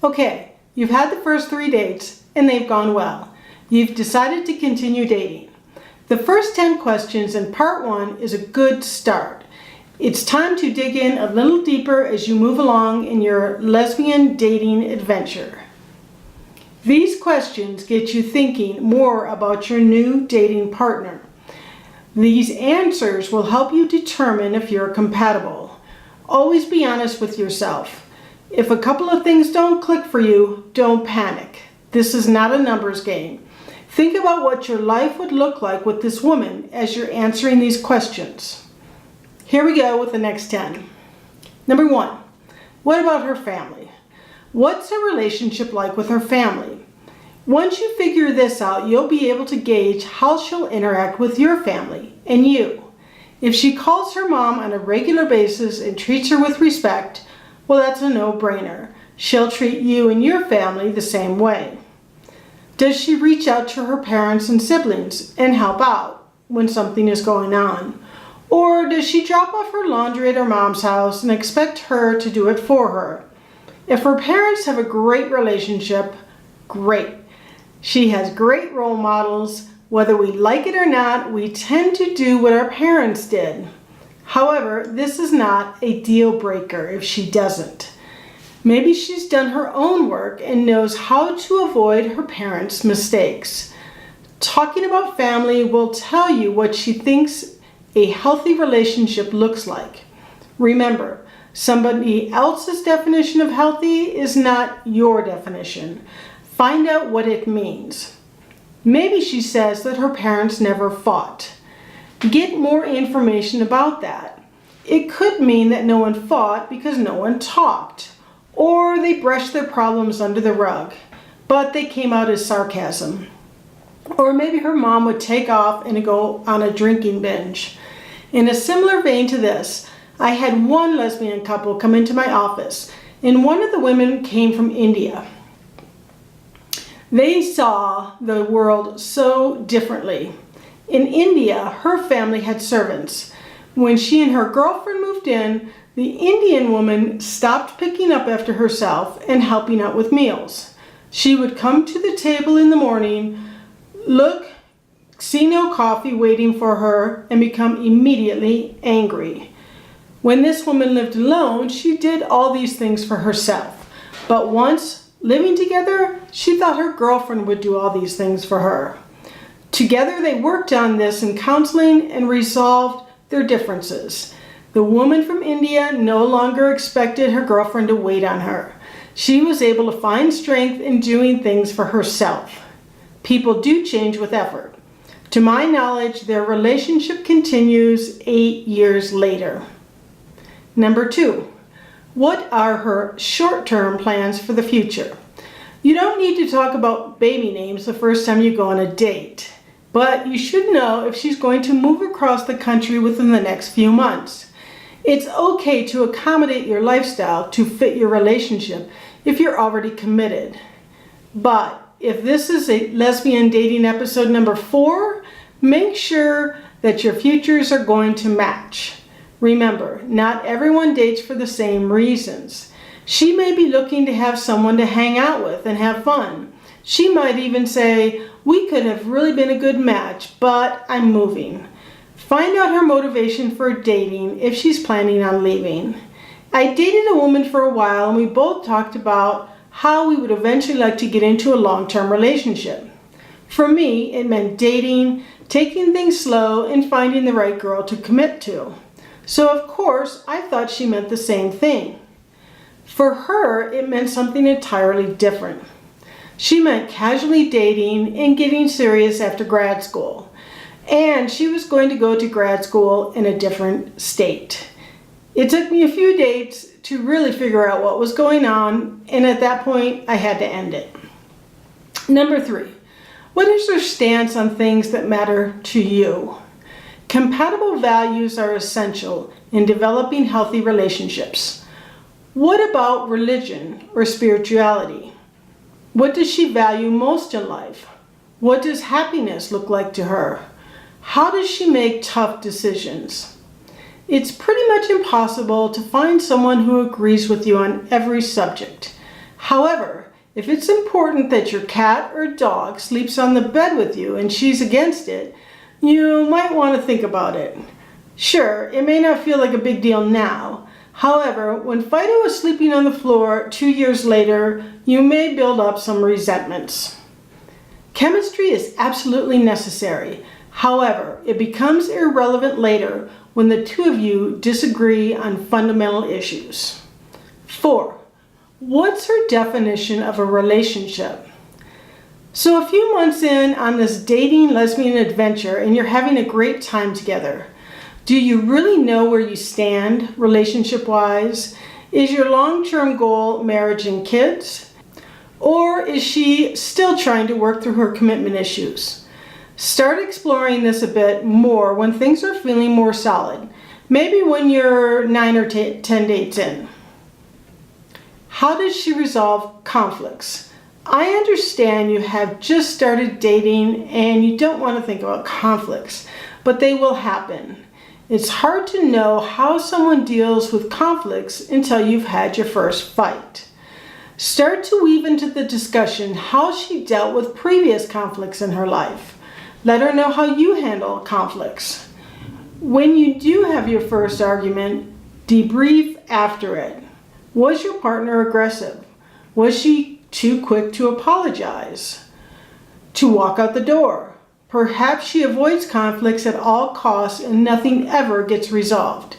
Okay, you've had the first 3 dates and they've gone well. You've decided to continue dating. The first 10 questions in part 1 is a good start. It's time to dig in a little deeper as you move along in your lesbian dating adventure. These questions get you thinking more about your new dating partner. These answers will help you determine if you're compatible. Always be honest with yourself. If a couple of things don't click for you, don't panic. This is not a numbers game. Think about what your life would look like with this woman as you're answering these questions. Here we go with the next 10. Number 1, what about her family? What's her relationship like with her family? Once you figure this out, you'll be able to gauge how she'll interact with your family and you. If she calls her mom on a regular basis and treats her with respect, well, that's a no-brainer. She'll treat you and your family the same way. Does she reach out to her parents and siblings and help out when something is going on? Or does she drop off her laundry at her mom's house and expect her to do it for her? If her parents have a great relationship, great. She has great role models. Whether we like it or not, we tend to do what our parents did. However, this is not a deal breaker if she doesn't. Maybe she's done her own work and knows how to avoid her parents' mistakes. Talking about family will tell you what she thinks a healthy relationship looks like. Remember, somebody else's definition of healthy is not your definition. Find out what it means. Maybe she says that her parents never fought. Get more information about that. It could mean that no one fought because no one talked, or they brushed their problems under the rug, but they came out as sarcasm. Or maybe her mom would take off and go on a drinking binge. In a similar vein to this, I had one lesbian couple come into my office, and one of the women came from India. They saw the world so differently. In India, her family had servants. When she and her girlfriend moved in, the Indian woman stopped picking up after herself and helping out with meals. She would come to the table in the morning, see no coffee waiting for her, and become immediately angry. When this woman lived alone, she did all these things for herself. But once living together, she thought her girlfriend would do all these things for her. Together they worked on this in counseling and resolved their differences. The woman from India no longer expected her girlfriend to wait on her. She was able to find strength in doing things for herself. People do change with effort. To my knowledge, their relationship continues 8 years later. Number 2, what are her short-term plans for the future? You don't need to talk about baby names the first time you go on a date, but you should know if she's going to move across the country within the next few months. It's okay to accommodate your lifestyle to fit your relationship if you're already committed. But if this is a lesbian dating episode number 4, make sure that your futures are going to match. Remember, not everyone dates for the same reasons. She may be looking to have someone to hang out with and have fun. She might even say, we could have really been a good match, but I'm moving. Find out her motivation for dating if she's planning on leaving. I dated a woman for a while and we both talked about how we would eventually like to get into a long-term relationship. For me, it meant dating, taking things slow, and finding the right girl to commit to. So of course, I thought she meant the same thing. For her, it meant something entirely different. She meant casually dating and getting serious after grad school. And she was going to go to grad school in a different state. It took me a few dates to really figure out what was going on, and at that point, I had to end it. Number 3, what is her stance on things that matter to you? Compatible values are essential in developing healthy relationships. What about religion or spirituality? What does she value most in life? What does happiness look like to her? How does she make tough decisions? It's pretty much impossible to find someone who agrees with you on every subject. However, if it's important that your cat or dog sleeps on the bed with you and she's against it, you might want to think about it. Sure, it may not feel like a big deal now. However, when Fido is sleeping on the floor 2 years later, you may build up some resentments. Chemistry is absolutely necessary. However, it becomes irrelevant later when the two of you disagree on fundamental issues. 4. What's her definition of a relationship? So a few months in on this dating lesbian adventure and you're having a great time together. Do you really know where you stand relationship-wise? Is your long-term goal marriage and kids? Or is she still trying to work through her commitment issues? Start exploring this a bit more when things are feeling more solid. Maybe when you're 9 or 10 dates in. How does she resolve conflicts? I understand you have just started dating and you don't want to think about conflicts, but they will happen. It's hard to know how someone deals with conflicts until you've had your first fight. Start to weave into the discussion how she dealt with previous conflicts in her life. Let her know how you handle conflicts. When you do have your first argument, debrief after it. Was your partner aggressive? Was she too quick to apologize? To walk out the door? Perhaps she avoids conflicts at all costs and nothing ever gets resolved.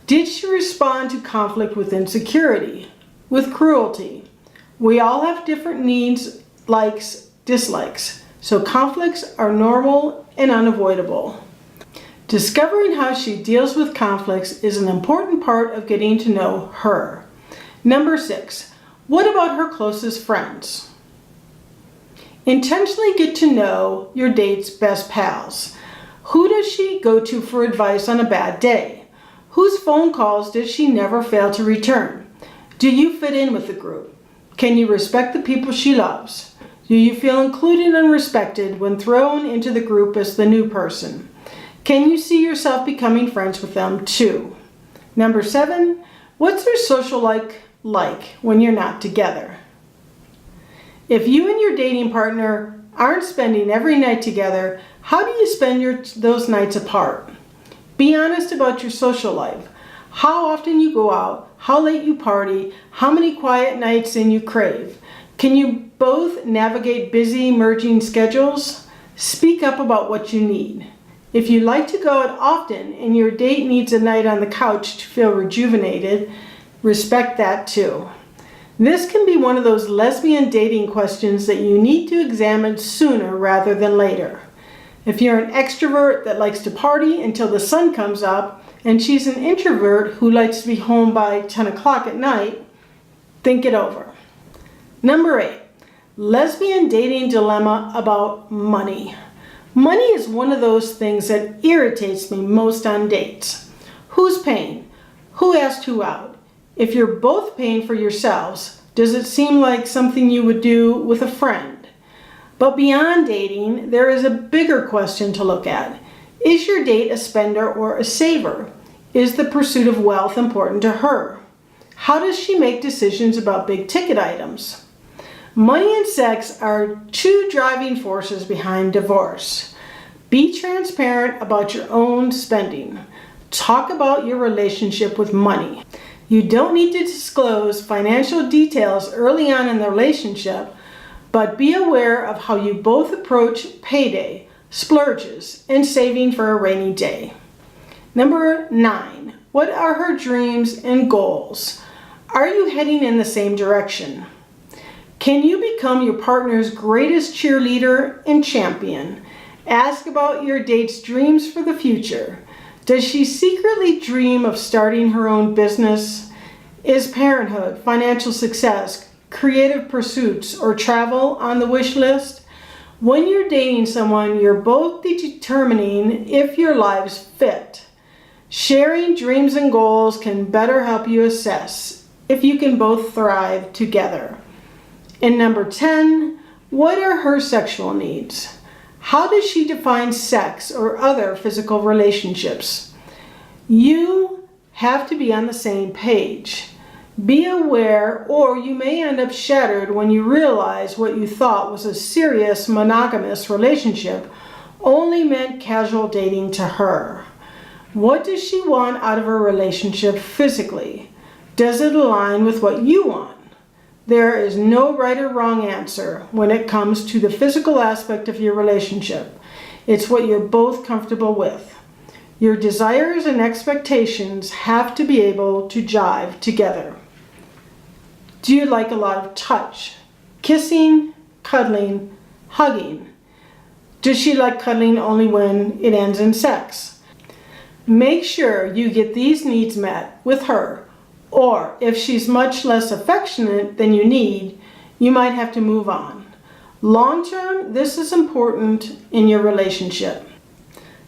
Did she respond to conflict with insecurity? With cruelty? We all have different needs, likes, dislikes, so conflicts are normal and unavoidable. Discovering how she deals with conflicts is an important part of getting to know her. Number 6, what about her closest friends? Intentionally get to know your date's best pals. Who does she go to for advice on a bad day? Whose phone calls does she never fail to return? Do you fit in with the group? Can you respect the people she loves? Do you feel included and respected when thrown into the group as the new person? Can you see yourself becoming friends with them too? Number 7, what's their social life like when you're not together? If you and your dating partner aren't spending every night together, how do you spend those nights apart? Be honest about your social life. How often you go out, how late you party, how many quiet nights in you crave. Can you both navigate busy, merging schedules? Speak up about what you need. If you like to go out often and your date needs a night on the couch to feel rejuvenated, respect that too. This can be one of those lesbian dating questions that you need to examine sooner rather than later. If you're an extrovert that likes to party until the sun comes up, and she's an introvert who likes to be home by 10 o'clock at night, think it over. Number 8, lesbian dating dilemma about money. Money is one of those things that irritates me most on dates. Who's paying? Who asked who out? If you're both paying for yourselves, does it seem like something you would do with a friend? But beyond dating, there is a bigger question to look at. Is your date a spender or a saver? Is the pursuit of wealth important to her? How does she make decisions about big ticket items? Money and sex are two driving forces behind divorce. Be transparent about your own spending. Talk about your relationship with money. You don't need to disclose financial details early on in the relationship, but be aware of how you both approach payday, splurges, and saving for a rainy day. Number 9, what are her dreams and goals? Are you heading in the same direction? Can you become your partner's greatest cheerleader and champion? Ask about your date's dreams for the future. Does she secretly dream of starting her own business? Is parenthood, financial success, creative pursuits, or travel on the wish list? When you're dating someone, you're both determining if your lives fit. Sharing dreams and goals can better help you assess if you can both thrive together. And number 10, what are her sexual needs? How does she define sex or other physical relationships? You have to be on the same page. Be aware, or you may end up shattered when you realize what you thought was a serious monogamous relationship only meant casual dating to her. What does she want out of a relationship physically? Does it align with what you want? There is no right or wrong answer when it comes to the physical aspect of your relationship. It's what you're both comfortable with. Your desires and expectations have to be able to jive together. Do you like a lot of touch? Kissing, cuddling, hugging? Does she like cuddling only when it ends in sex? Make sure you get these needs met with her, or if she's much less affectionate than you need, you might have to move on. Long term, this is important in your relationship.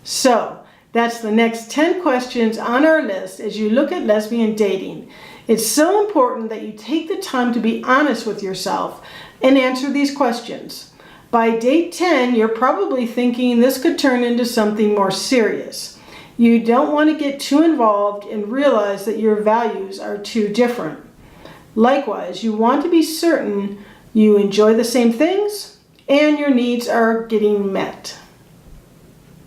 So, that's the next 10 questions on our list as you look at lesbian dating. It's so important that you take the time to be honest with yourself and answer these questions. By date 10, you're probably thinking this could turn into something more serious. You don't want to get too involved and realize that your values are too different. Likewise, you want to be certain you enjoy the same things and your needs are getting met.